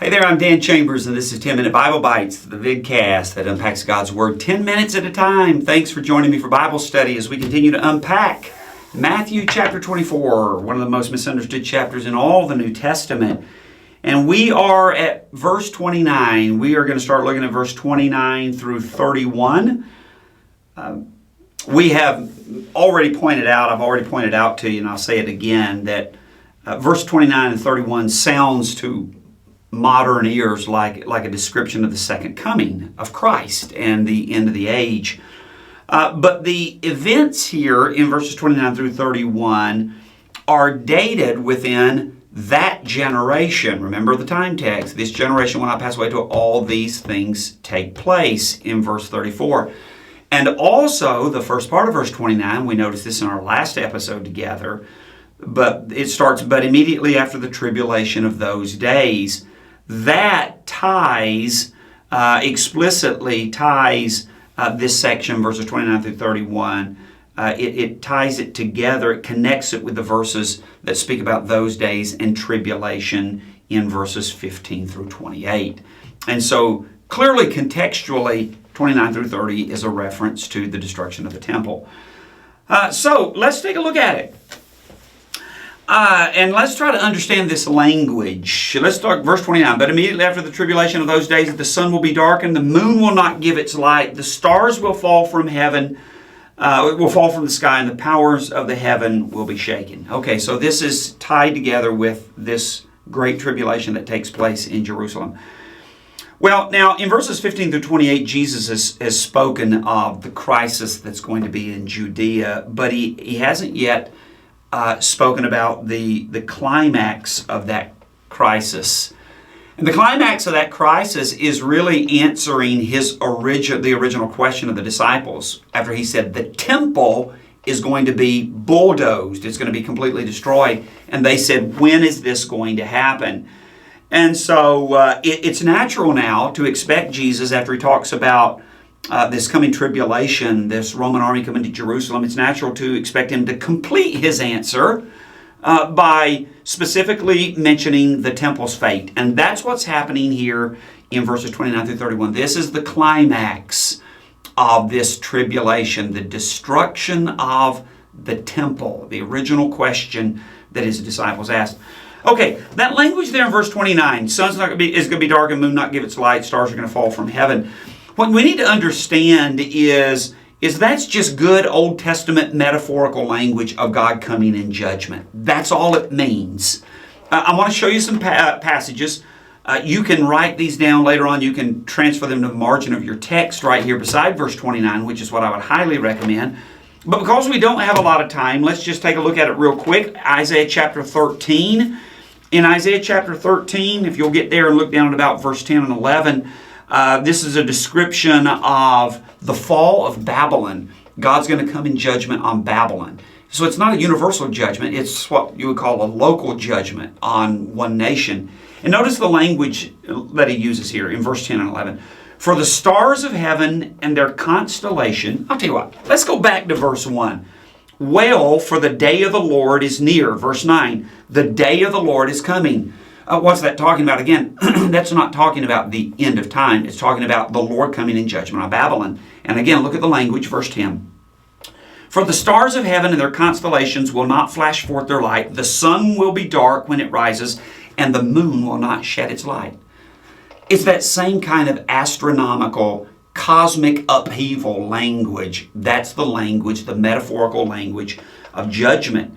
Hey there, I'm Dan Chambers, and this is 10 Minute Bible Bites, the vidcast that unpacks God's Word 10 minutes at a time. Thanks for joining me for Bible study as we continue to unpack Matthew chapter 24, one of the most misunderstood chapters in all the New Testament. And we are at verse 29. We are going to start looking at verse 29 through 31. We have already pointed out, I've already pointed out to you, and I'll say it again, that verse 29 and 31 sounds to modern ears like a description of the second coming of Christ and the end of the age. But the events here in verses 29 through 31 are dated within that generation. Remember the time text. This generation will not pass away till all these things take place in verse 34. And also the first part of verse 29, we noticed this in our last episode together, but it starts, but immediately after the tribulation of those days. That explicitly ties this section, verses 29 through 31. It ties it together. It connects it with the verses that speak about those days and tribulation in verses 15 through 28. And so clearly, contextually, 29 through 30 is a reference to the destruction of the temple. So let's take a look at it. And let's try to understand this language. Let's start verse 29. But immediately after the tribulation of those days, the sun will be darkened, the moon will not give its light, the stars will fall from heaven, will fall from the sky, and the powers of the heaven will be shaken. Okay, so this is tied together with this great tribulation that takes place in Jerusalem. Well, now in verses 15 through 28, Jesus has spoken of the crisis that's going to be in Judea, but he hasn't yet spoken about the climax of that crisis. And the climax of that crisis is really answering the original question of the disciples after he said the temple is going to be bulldozed, it's going to be completely destroyed. And they said, when is this going to happen? And so it's natural now to expect Jesus, after he talks about this coming tribulation, this Roman army coming to Jerusalem, it's natural to expect him to complete his answer by specifically mentioning the temple's fate. And that's what's happening here in verses 29 through 31. This is the climax of this tribulation, the destruction of the temple, the original question that his disciples asked. Okay, that language there in verse 29, sun's is going to be dark and moon not give its light, stars are going to fall from heaven. What we need to understand is that's just good Old Testament metaphorical language of God coming in judgment. That's all it means. I want to show you some passages. You can write these down later on. You can transfer them to the margin of your text right here beside verse 29, which is what I would highly recommend. But because we don't have a lot of time, let's just take a look at it real quick. Isaiah chapter 13. In Isaiah chapter 13, if you'll get there and look down at about verse 10 and 11, this is a description of the fall of Babylon. God's going to come in judgment on Babylon. So it's not a universal judgment. It's what you would call a local judgment on one nation. And notice the language that he uses here in verse 10 and 11. For the stars of heaven and their constellation. I'll tell you what. Let's go back to verse 1. Wail, for the day of the Lord is near. Verse 9. The day of the Lord is coming. What's that talking about? Again, that's not talking about the end of time. It's talking about the Lord coming in judgment on Babylon. And again, look at the language, verse 10. For the stars of heaven and their constellations will not flash forth their light. The sun will be dark when it rises, and the moon will not shed its light. It's that same kind of astronomical, cosmic upheaval language. That's the language, the metaphorical language of judgment.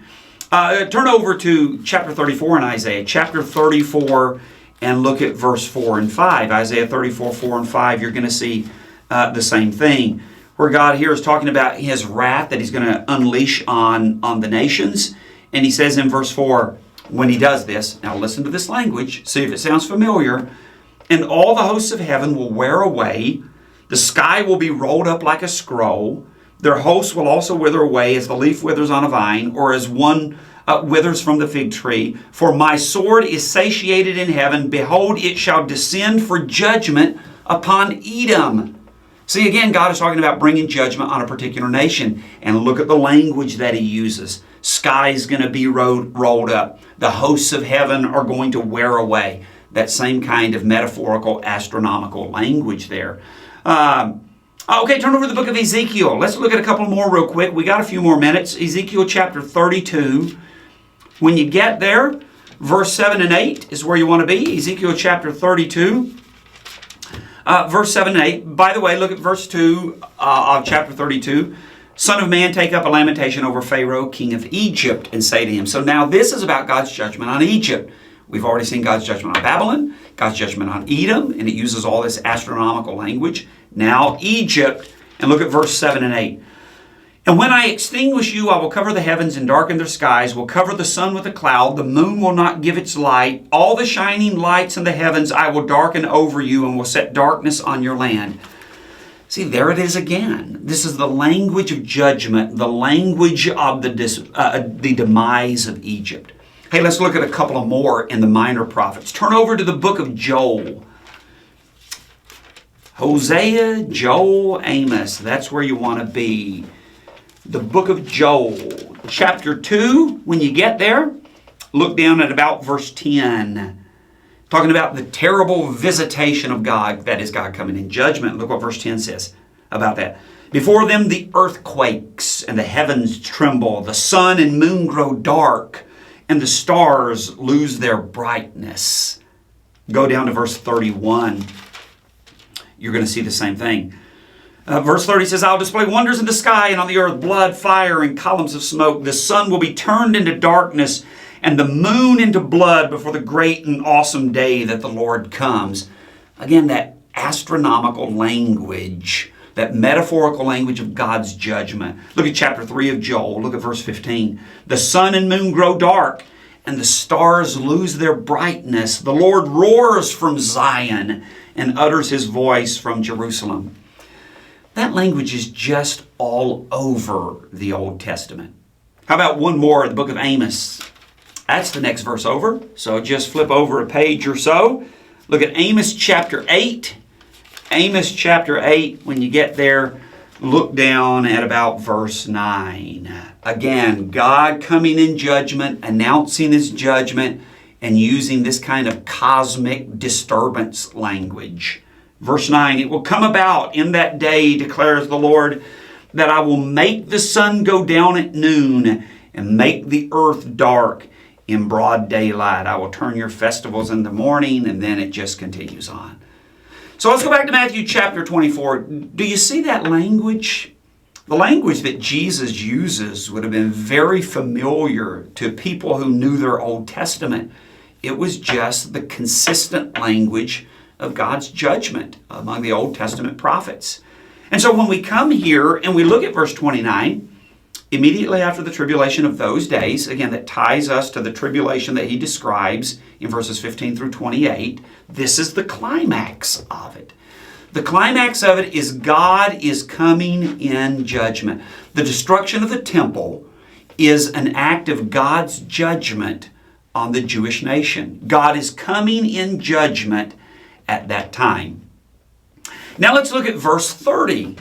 Turn over to chapter 34 in Isaiah. Chapter 34 and look at verse 4 and 5. Isaiah 34, 4 and 5, you're going to see the same thing. Where God here is talking about his wrath that he's going to unleash on the nations. And he says in verse 4, when he does this, now listen to this language, see if it sounds familiar. And all the hosts of heaven will wear away. The sky will be rolled up like a scroll. Their hosts will also wither away as the leaf withers on a vine, or as one withers from the fig tree. For my sword is satiated in heaven. Behold, it shall descend for judgment upon Edom. See, again, God is talking about bringing judgment on a particular nation. And look at the language that he uses. Sky is going to be rolled up. The hosts of heaven are going to wear away. that same kind of metaphorical, astronomical language there. Okay, turn over to the book of Ezekiel. Let's look at a couple more real quick. We got a few more minutes. Ezekiel chapter 32. When you get there, verse 7 and 8 is where you want to be. Ezekiel chapter 32. Verse 7 and 8. By the way, look at verse 2 of chapter 32. Son of man, take up a lamentation over Pharaoh, king of Egypt, and say to him. So now this is about God's judgment on Egypt. We've already seen God's judgment on Babylon, God's judgment on Edom, and it uses all this astronomical language. Now Egypt, and look at verse 7 and 8. And when I extinguish you, I will cover the heavens and darken their skies, will cover the sun with a cloud, the moon will not give its light, all the shining lights in the heavens I will darken over you, and will set darkness on your land. See, there it is again. This is the language of judgment, the language of the demise of Egypt. Hey, let's look at a couple of more in the minor prophets. Turn over to the book of Joel. Hosea, Joel, Amos. That's where you want to be. The book of Joel, chapter 2. When you get there, look down at about verse 10. Talking about the terrible visitation of God, that is God coming in judgment. Look what verse 10 says about that. Before them the earth quakes and the heavens tremble, the sun and moon grow dark, and the stars lose their brightness. Go down to verse 31. You're going to see the same thing. Verse 30 says, I'll display wonders in the sky and on the earth, blood, fire, and columns of smoke. The sun will be turned into darkness and the moon into blood before the great and awesome day that the Lord comes. Again, that astronomical language, that metaphorical language of God's judgment. Look at chapter 3 of Joel. Look at verse 15. The sun and moon grow dark, and the stars lose their brightness. The Lord roars from Zion and utters his voice from Jerusalem. That language is just all over the Old Testament. How about one more in the book of Amos? That's the next verse over. So just flip over a page or so. Look at Amos chapter 8. Amos chapter 8, when you get there, look down at about verse 9. Again, God coming in judgment, announcing his judgment, and using this kind of cosmic disturbance language. Verse 9, it will come about in that day, declares the Lord, that I will make the sun go down at noon and make the earth dark in broad daylight. I will turn your festivals in the morning, and then it just continues on. So let's go back to Matthew chapter 24. Do you see that language? The language that Jesus uses would have been very familiar to people who knew their Old Testament. It was just the consistent language of God's judgment among the Old Testament prophets. And so when we come here and we look at verse 29, immediately after the tribulation of those days, again, that ties us to the tribulation that he describes in verses 15 through 28, this is the climax of it. The climax of it is God is coming in judgment. The destruction of the temple is an act of God's judgment on the Jewish nation. God is coming in judgment at that time. Now let's look at verse 30.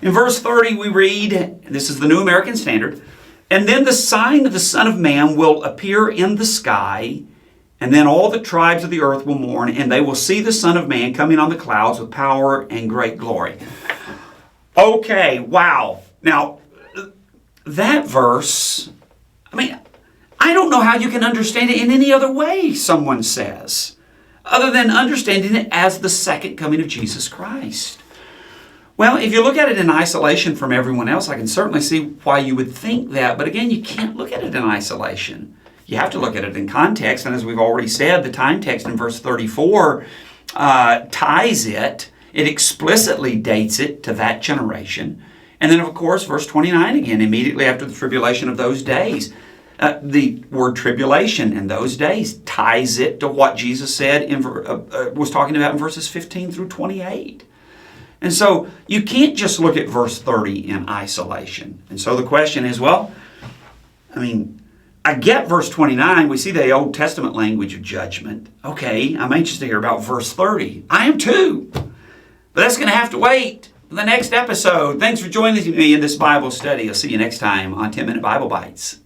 In verse 30 we read, this is the New American Standard, and then the sign of the Son of Man will appear in the sky, and then all the tribes of the earth will mourn, and they will see the Son of Man coming on the clouds with power and great glory. Okay, wow. Now, that verse, I don't know how you can understand it in any other way, someone says, other than understanding it as the second coming of Jesus Christ. Well, if you look at it in isolation from everyone else, I can certainly see why you would think that. But again, you can't look at it in isolation. You have to look at it in context. And as we've already said, the time text in verse 34 ties it. It explicitly dates it to that generation. And then, of course, verse 29 again, immediately after the tribulation of those days. The word tribulation in those days ties it to what Jesus said was talking about in verses 15 through 28. And so you can't just look at verse 30 in isolation. And so the question is, I get verse 29. We see the Old Testament language of judgment. Okay, I'm anxious to hear about verse 30. I am too. But that's going to have to wait for the next episode. Thanks for joining me in this Bible study. I'll see you next time on 10 Minute Bible Bites.